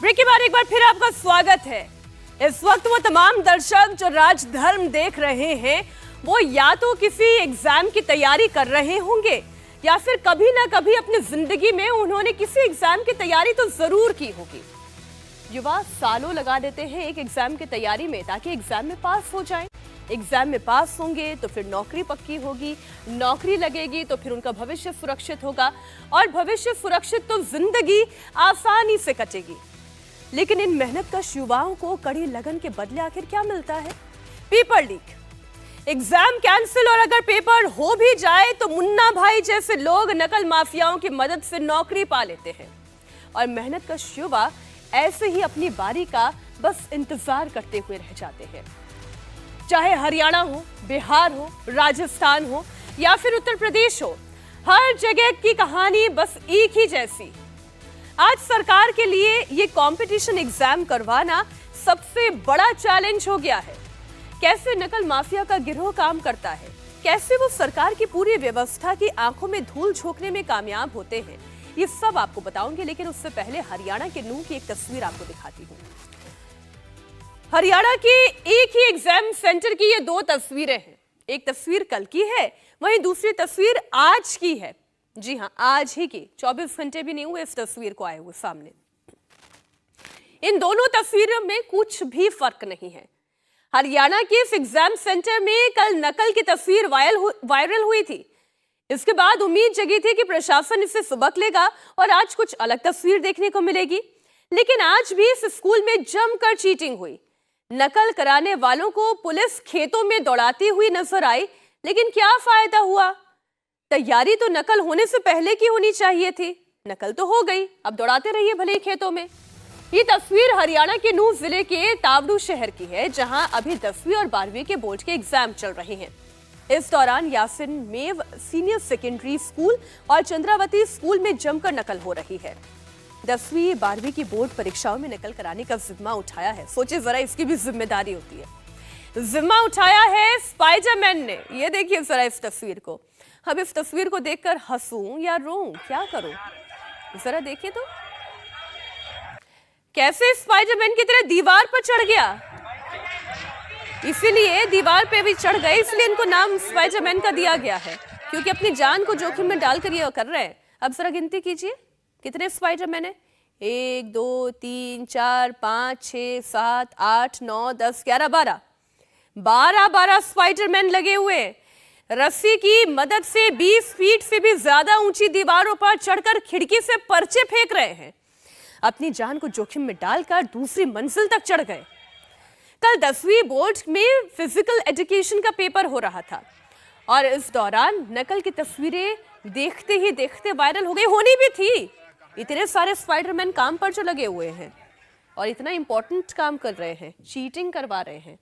Break के बाद एक बार फिर आपका स्वागत है। इस वक्त वो तमाम दर्शक जो राजधर्म देख रहे हैं वो या तो किसी एग्जाम की तैयारी कर रहे होंगे या फिर कभी ना कभी अपनी जिंदगी में उन्होंने किसी एग्जाम की तैयारी तो जरूर की होगी। युवा सालों लगा देते हैं एक एग्जाम की तैयारी में ताकि एग्जाम में पास हो जाएं। एग्जाम में पास होंगे तो फिर नौकरी पक्की होगी, नौकरी लगेगी तो फिर उनका भविष्य सुरक्षित होगा और भविष्य सुरक्षित तो जिंदगी आसानी से कटेगी। लेकिन इन मेहनतकश युवाओं को कड़ी लगन के बदले आखिर क्या मिलता है? पेपर लीक, एग्जाम कैंसिल और अगर पेपर हो भी जाए तो मुन्ना भाई जैसे लोग नकल माफियाओं की मदद से नौकरी पा लेते हैं और मेहनतकश युवा ऐसे ही अपनी बारी का बस इंतजार करते हुए रह जाते हैं। चाहे हरियाणा हो, बिहार हो, राजस्थान हो या फिर उत्तर प्रदेश हो, हर जगह की कहानी बस एक ही जैसी। आज सरकार के लिए ये कंपटीशन एग्जाम करवाना सबसे बड़ा चैलेंज हो गया है। कैसे नकल माफिया का गिरोह काम करता है, कैसे वो सरकार की पूरी व्यवस्था की आंखों में धूल झोंकने में कामयाब होते हैं, ये सब आपको बताऊंगी। लेकिन उससे पहले हरियाणा के नूह की एक तस्वीर आपको दिखाती हूँ। हरियाणा के एक ही एग्जाम सेंटर की ये दो तस्वीरें हैं। एक तस्वीर कल की है, वहीं दूसरी तस्वीर आज की है। जी हां, आज ही की, 24 घंटे भी नहीं हुए इस तस्वीर को आए हुए सामने। इन दोनों तस्वीरों में कुछ भी फर्क नहीं है। हरियाणा के इस एग्जाम सेंटर में कल नकल की तस्वीर वायरल हुई थी। इसके बाद उम्मीद जगी थी कि प्रशासन इसे सबक लेगा और आज कुछ अलग तस्वीर देखने को मिलेगी। लेकिन आज भी इस स्कूल में जमकर चीटिंग हुई। नकल कराने वालों को पुलिस खेतों में दौड़ाती हुई नजर आई, लेकिन क्या फायदा हुआ? तैयारी तो नकल होने से पहले की होनी चाहिए थी। नकल तो हो गई, अब दौड़ाते रहिए भले ही खेतों में। ये तस्वीर हरियाणा के नूह जिले के तावड़ू शहर की है, जहां अभी 10वीं और 12वीं के बोर्ड के एग्जाम चल रहे हैं। इस दौरान यासिन मेव सीनियर सेकेंडरी स्कूल और चंद्रावती स्कूल में जमकर नकल हो रही है। 10वीं 12वीं की बोर्ड परीक्षाओं में नकल कराने का जिम्मा उठाया है। सोचिए जरा, इसकी भी जिम्मेदारी होती है। जिम्मा उठाया है स्पाइडरमैन ने। ये देखिए जरा इस तस्वीर को। अब इस तस्वीर को देखकर हंसूं या रोऊं, क्या करूं? जरा देखिए तो, कैसे स्पाइडरमैन की तरह दीवार पर चढ़ गया। इसीलिए दीवार पे भी चढ़ गए, इसलिए इनको नाम स्पाइडरमैन का दिया गया है, क्योंकि अपनी जान को जोखिम में डालकर ये कर रहे हैं। अब जरा गिनती कीजिए कितने स्पाइडरमैन है। 1 2 3 4 5 6 7 8 9 10 11 12 स्पाइडरमैन लगे हुए हैं। रस्सी की मदद से 20 फीट से भी ज्यादा ऊंची दीवारों पर चढ़कर खिड़की से पर्चे फेंक रहे हैं। अपनी जान को जोखिम में डालकर दूसरी मंजिल तक चढ़ गए। कल 10वीं बोर्ड में फिजिकल एजुकेशन का पेपर हो रहा था और इस दौरान नकल की तस्वीरें देखते ही देखते वायरल हो गई। होनी भी थी, इतने सारे स्पाइडरमैन काम पर जो लगे हुए हैं और इतना इंपॉर्टेंट काम कर रहे हैं, चीटिंग करवा रहे हैं।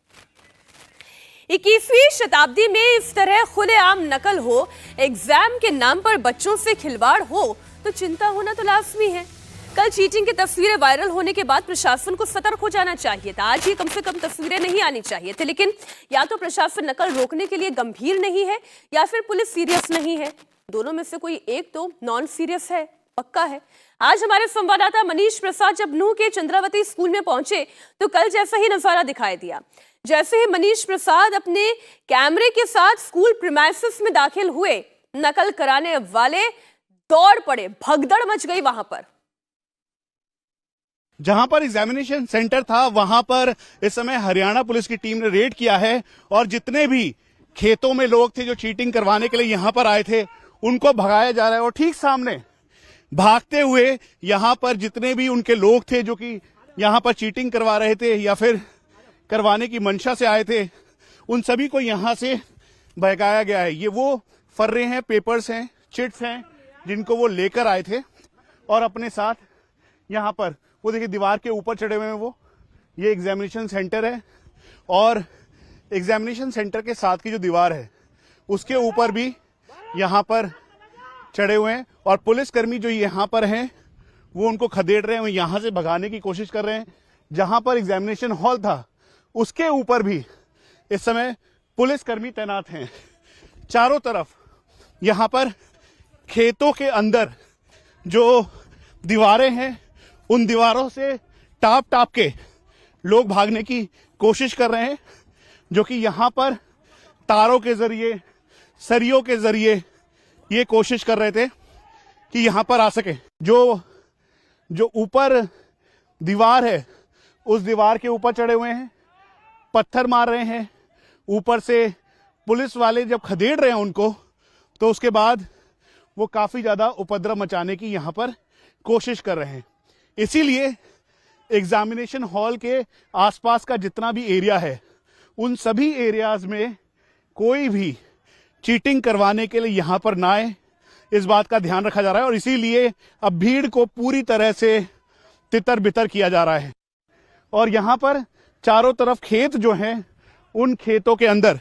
21वीं शताब्दी में इस तरह खुलेआम नकल हो, एग्जाम के नाम पर बच्चों से खिलवाड़ हो तो चिंता होना तो लाजमी है। कल चीटिंग की तस्वीरें वायरल होने के बाद प्रशासन को सतर्क हो जाना चाहिए था। आज ये कम से कम तस्वीरें नहीं आनी चाहिए थी। लेकिन या तो प्रशासन नकल रोकने के लिए गंभीर नहीं है या फिर पुलिस सीरियस नहीं है। दोनों में से कोई एक तो नॉन सीरियस है, पक्का है। आज हमारे संवाददाता मनीष प्रसाद जब नूह के चंद्रावती स्कूल में पहुंचे तो कल जैसा ही नजारा दिखाई दिया। जैसे ही मनीष प्रसाद अपने कैमरे के साथ स्कूल प्रीमाइसेस में दाखिल हुए, नकल कराने वाले दौड़ पड़े, भगदड़ मच गई वहां पर। जहां पर एग्जामिनेशन सेंटर था वहां पर इस समय हरियाणा पुलिस की टीम ने रेड किया है और जितने भी खेतों में लोग थे जो चीटिंग करवाने के लिए यहां पर आए थे उनको भगाया जा रहा है। और ठीक सामने भागते हुए यहां पर जितने भी उनके लोग थे जो कि यहां पर चीटिंग करवा रहे थे या फिर करवाने की मंशा से आए थे, उन सभी को यहां से भगाया गया है। ये वो फर्रे हैं, पेपर्स हैं, चिट्स हैं जिनको वो लेकर आए थे और अपने साथ यहां पर वो देखिए दीवार के ऊपर चढ़े हुए हैं। वो ये एग्जामिनेशन सेंटर है और एग्जामिनेशन सेंटर के साथ की जो दीवार है उसके ऊपर भी यहां पर चढ़े हुए हैं और पुलिसकर्मी जो यहां पर हैं वो उनको खदेड़ रहे हैं, यहां से भगाने की कोशिश कर रहे हैं। जहां पर एग्जामिनेशन हॉल था उसके ऊपर भी इस समय पुलिसकर्मी तैनात हैं। चारों तरफ यहां पर खेतों के अंदर जो दीवारें हैं उन दीवारों से टाप टाप के लोग भागने की कोशिश कर रहे हैं, जो कि यहां पर तारों के जरिए, सरियों के जरिए ये कोशिश कर रहे थे कि यहां पर आ सके। जो ऊपर दीवार है उस दीवार के ऊपर चढ़े हुए हैं, पत्थर मार रहे हैं। ऊपर से पुलिस वाले जब खदेड़ रहे हैं उनको, तो उसके बाद वो काफी ज्यादा उपद्रव मचाने की यहां पर कोशिश कर रहे हैं। इसीलिए एग्जामिनेशन हॉल के आसपास का जितना भी एरिया है, उन सभी एरियाज में कोई भी चीटिंग करवाने के लिए यहां पर ना आए, इस बात का ध्यान रखा जा रहा है। और इसीलिए अब भीड़ को पूरी तरह से तितर बितर किया जा रहा है। और यहां पर चारों तरफ खेत जो हैं, उन खेतों के अंदर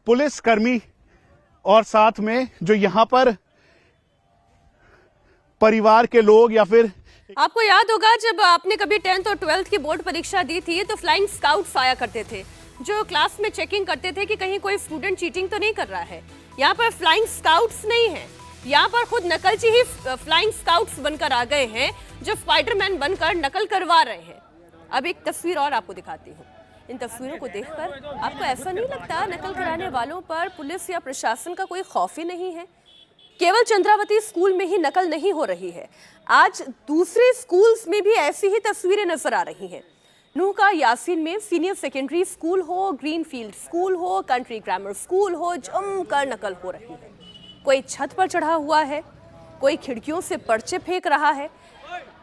पुलिस कर्मी और साथ में जो यहां पर परिवार के लोग या फिर आपको याद होगा जब आपने कभी 10th और 12th की बोर्ड परीक्षा दी थी तो फ्लाइंग स्काउट्स आया करते थे, जो क्लास में चेकिंग करते थे कि कहीं कोई स्टूडेंट चीटिंग तो नहीं कर रहा है। यहाँ पर फ्लाइंग स्काउट्स नहीं है, यहाँ पर खुद नकलची ही फ्लाइंग स्काउट्स बनकर आ गए हैं, जो स्पाइडरमैन बनकर नकल करवा रहे हैं। अब एक तस्वीर और आपको दिखाती हूँ। इन तस्वीरों को देखकर आपको ऐसा नहीं लगता नकल कराने वालों पर पुलिस या प्रशासन का कोई खौफ ही नहीं है? केवल चंद्रावती स्कूल में ही नकल नहीं हो रही है, आज दूसरे स्कूल्स में भी ऐसी ही तस्वीरें नजर आ रही हैं। नूह का यासीन में सीनियर सेकेंडरी स्कूल हो, ग्रीनफील्ड स्कूल हो, कंट्री ग्रामर स्कूल हो, जमकर नकल हो रही है। कोई छत पर चढ़ा हुआ है, कोई खिड़कियों से पर्चे फेंक रहा है।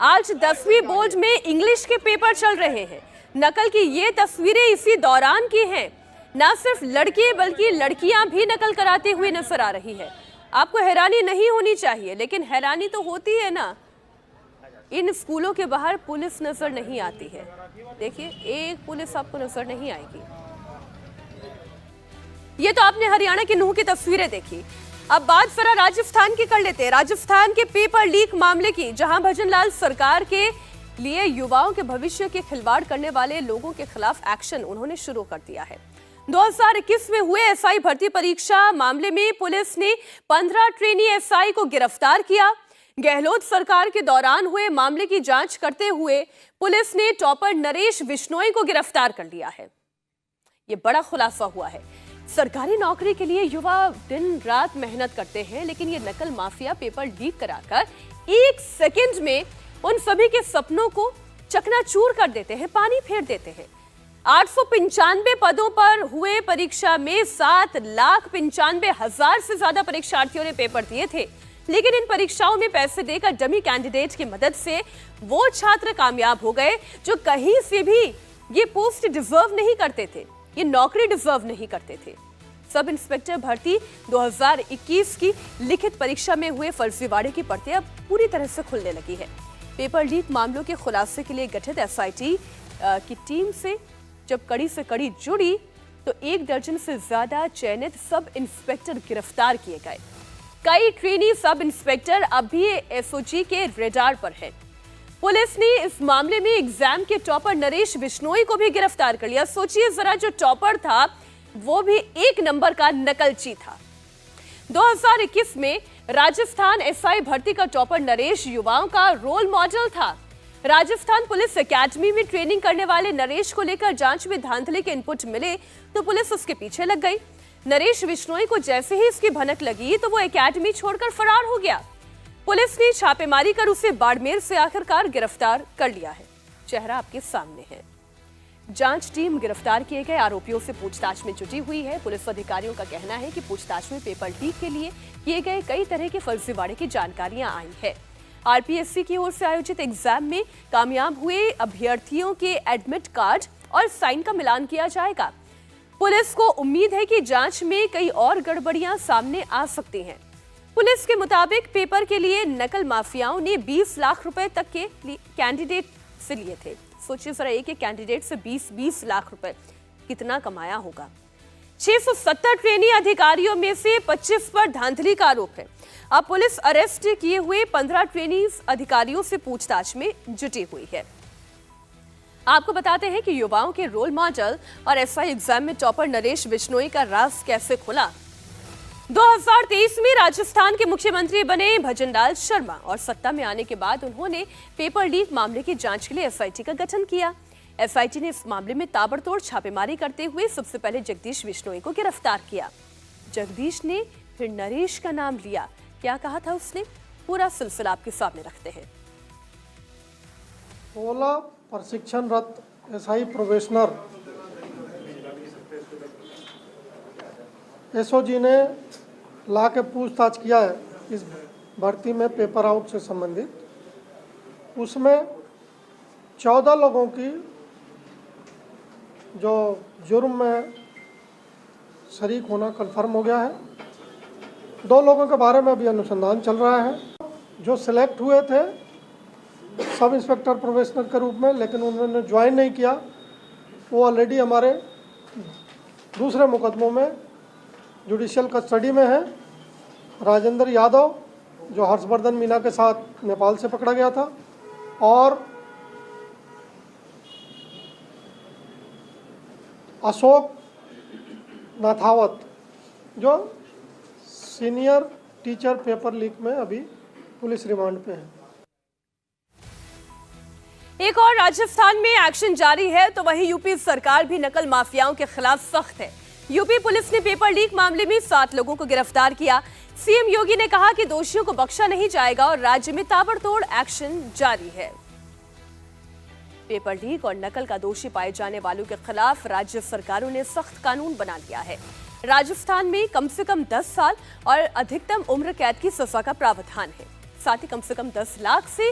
आज 10वीं बोर्ड में इंग्लिश के पेपर चल रहे हैं। नकल की ये तस्वीरें इसी दौरान की हैं। न सिर्फ लड़के बल्कि लड़कियां भी नकल कराते हुए नजर आ रही है। आपको हैरानी नहीं होनी चाहिए, लेकिन हैरानी तो होती है ना। इन स्कूलों के बाहर पुलिस नजर नहीं आती है। देखिए, एक पुलिस आपको नजर नहीं आएगी। ये तो आपने हरियाणा की नूह की तस्वीरें देखी। अब बात जरा राजस्थान की कर लेते हैं। राजस्थान के पेपर लीक मामले की, जहां भजनलाल सरकार के लिए युवाओं के भविष्य के खिलवाड़ करने वाले लोगों के खिलाफ एक्शन उन्होंने शुरू कर दिया है। 2021 में हुए एसआई भर्ती परीक्षा मामले में पुलिस ने 15 ट्रेनी एसआई को गिरफ्तार किया। गहलोत सरकार के दौरान हुए मामले की जांच करते हुए पुलिस ने टॉपर नरेश बिश्नोई को गिरफ्तार कर लिया है। यह बड़ा खुलासा हुआ है। सरकारी नौकरी के लिए युवा दिन रात मेहनत करते हैं, लेकिन ये नकल माफिया पेपर लीक कराकर 1 सेकंड में उन सभी के सपनों को चकनाचूर कर देते हैं, पानी फेर देते हैं। 895 पदों पर हुए परीक्षा में 7,95,000 से ज्यादा परीक्षार्थियों ने पेपर दिए थे, लेकिन इन परीक्षाओं में पैसे देकर डमी कैंडिडेट की मदद से वो छात्र कामयाब हो गए जो कहीं से भी ये पोस्ट डिजर्व नहीं करते थे, ये नौकरी डिजर्व नहीं करते थे। सब इंस्पेक्टर भर्ती 2021 की लिखित परीक्षा में हुए फर्जीवाड़े की परतें अब पूरी तरह से खुलने लगी है। पेपर लीक मामलों के खुलासे के लिए गठित एसआईटी की टीम से जब कड़ी से कड़ी जुड़ी तो 1 दर्जन से ज्यादा चयनित सब इंस्पेक्टर गिरफ्तार किए गए। कई ट्रेनी सब इंस्पेक्टर अब भी एसओजी के रेडार पर हैं। पुलिस ने इस मामले में एग्जाम के टॉपर नरेश बिश्नोई को भी गिरफ्तार कर लिया। सोचिए जरा, जो टॉपर था वो भी 1 नंबर का नकलची था। 2021 में राजस्थान एसआई भर्ती का टॉपर नरेश युवाओं का रोल मॉडल था। राजस्थान पुलिस एकेडमी में ट्रेनिंग करने वाले नरेश को लेकर जांच में धांधली के इनपुट मिले तो पुलिस उसके पीछे लग गई। नरेश बिश्नोई को जैसे ही इसकी भनक लगी तो वो एकेडमी छोड़कर फरार हो गया। पुलिस ने छापेमारी कर उसे बाड़मेर से आखिरकार गिरफ्तार कर लिया है। चेहरा आपके सामने है। जांच टीम गिरफ्तार किए गए आरोपियों से पूछताछ में जुटी हुई है। पुलिस अधिकारियों का कहना है कि पूछताछ में पेपर लीक के लिए किए गए कई तरह के फर्जीवाड़े की जानकारियां आई है। आरपीएससी की ओर से आयोजित एग्जाम में कामयाब हुए अभ्यर्थियों के एडमिट कार्ड और साइन का मिलान किया जाएगा। पुलिस को उम्मीद है कि जांच में कई और गड़बड़ियां सामने आ सकती हैं। पुलिस के मुताबिक पेपर के लिए नकल माफियाओं ने 20 लाख रुपए तक के कैंडिडेट से लिए थे। सोचिए जरा, एक कैंडिडेट से 20 लाख रुपए कितना कमाया होगा। 670 ट्रेनी अधिकारियों में से 25 पर धांधली का आरोप है। अब पुलिस अरेस्ट किए हुए 15 ट्रेनी अधिकारियों से पूछताछ में जुटी हुई है। आपको बताते हैं कि युवाओं के रोल मॉडल और एसआई एग्जाम में टॉपर नरेश बिश्नोई का राज कैसे खुला। 2023 में राजस्थान के मुख्यमंत्री बने भजनलाल शर्मा और सत्ता में आने के बाद उन्होंने पेपर लीक मामले की जांच के लिए एसआईटी का गठन किया। एसआईटी ने इस मामले में ताबड़तोड़ छापेमारी करते हुए सबसे पहले जगदीश बिश्नोई को गिरफ्तार किया। जगदीश ने फिर नरेश का नाम लिया। क्या कहा था उसने, पूरा सिलसिला आपके सामने रखते हैं। 16 प्रशिक्षणरत एसआई प्रोबेशनर एसओजी ने ला के पूछताछ किया है इस भर्ती में पेपर आउट से संबंधित। उसमें 14 लोगों की जो जुर्म में शरीक होना कन्फर्म हो गया है। 2 लोगों के बारे में अभी अनुसंधान चल रहा है। जो सिलेक्ट हुए थे सब इंस्पेक्टर प्रोबेशनर के रूप में, लेकिन उन्होंने ज्वाइन नहीं किया, वो ऑलरेडी हमारे दूसरे मुकदमों में जुडिशियल कस्टडी में है। राजेंद्र यादव जो हर्षवर्धन मीना के साथ नेपाल से पकड़ा गया था, और अशोक नाथावत जो सीनियर टीचर पेपर लीक में अभी पुलिस रिमांड पे है। एक और राजस्थान में एक्शन जारी है तो वहीं यूपी सरकार भी नकल माफियाओं के खिलाफ सख्त है। यूपी पुलिस ने पेपर लीक मामले में 7 लोगों को गिरफ्तार किया। सीएम योगी ने कहा कि दोषियों को बख्शा नहीं जाएगा और राज्य में ताबड़तोड़ एक्शन जारी है। पेपर लीक और नकल का दोषी पाए जाने वालों के खिलाफ राज्य सरकारों ने सख्त कानून बना लिया है। राजस्थान में कम से कम 10 साल और अधिकतम उम्र कैद की सजा का प्रावधान है। साथ ही कम से कम 10 लाख से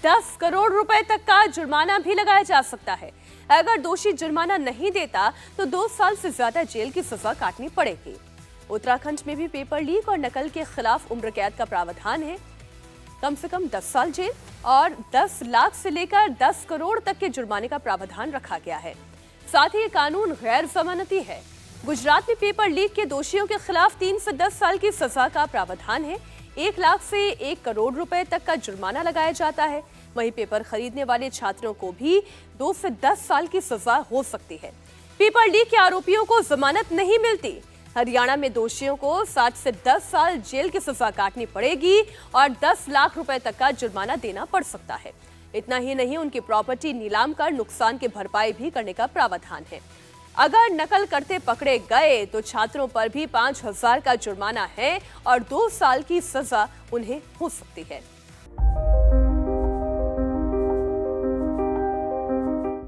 10 करोड़ रुपए तक का जुर्माना भी लगाया जा सकता है। अगर दोषी जुर्माना नहीं देता तो 2 साल से ज्यादा जेल की सजा काटनी पड़ेगी। उत्तराखंड में भी पेपर लीक और नकल के खिलाफ उम्र कैद का प्रावधान है। कम से कम 10 साल जेल और 10 लाख से लेकर 10 करोड़ तक के जुर्माने का प्रावधान रखा गया है। साथ ही ये कानून गैर जमानती है। गुजरात में पेपर लीक के दोषियों के खिलाफ 3 से 10 साल की सजा का प्रावधान है। 1 लाख से 1 करोड़ रुपए तक का जुर्माना लगाया जाता है। वहीं पेपर खरीदने वाले छात्रों को भी 2 से 10 साल की सजा हो सकती है। पेपर लीक के आरोपियों को जमानत नहीं मिलती। हरियाणा में दोषियों को 7 से 10 साल जेल की सजा काटनी पड़ेगी और 10 लाख रुपए तक का जुर्माना देना पड़ सकता है। इतना ही नहीं, उनकी प्रॉपर्टी नीलाम कर नुकसान की भरपाई भी करने का प्रावधान है। अगर नकल करते पकड़े गए तो छात्रों पर भी 5,000 का जुर्माना है और 2 साल की सजा उन्हें हो सकती है।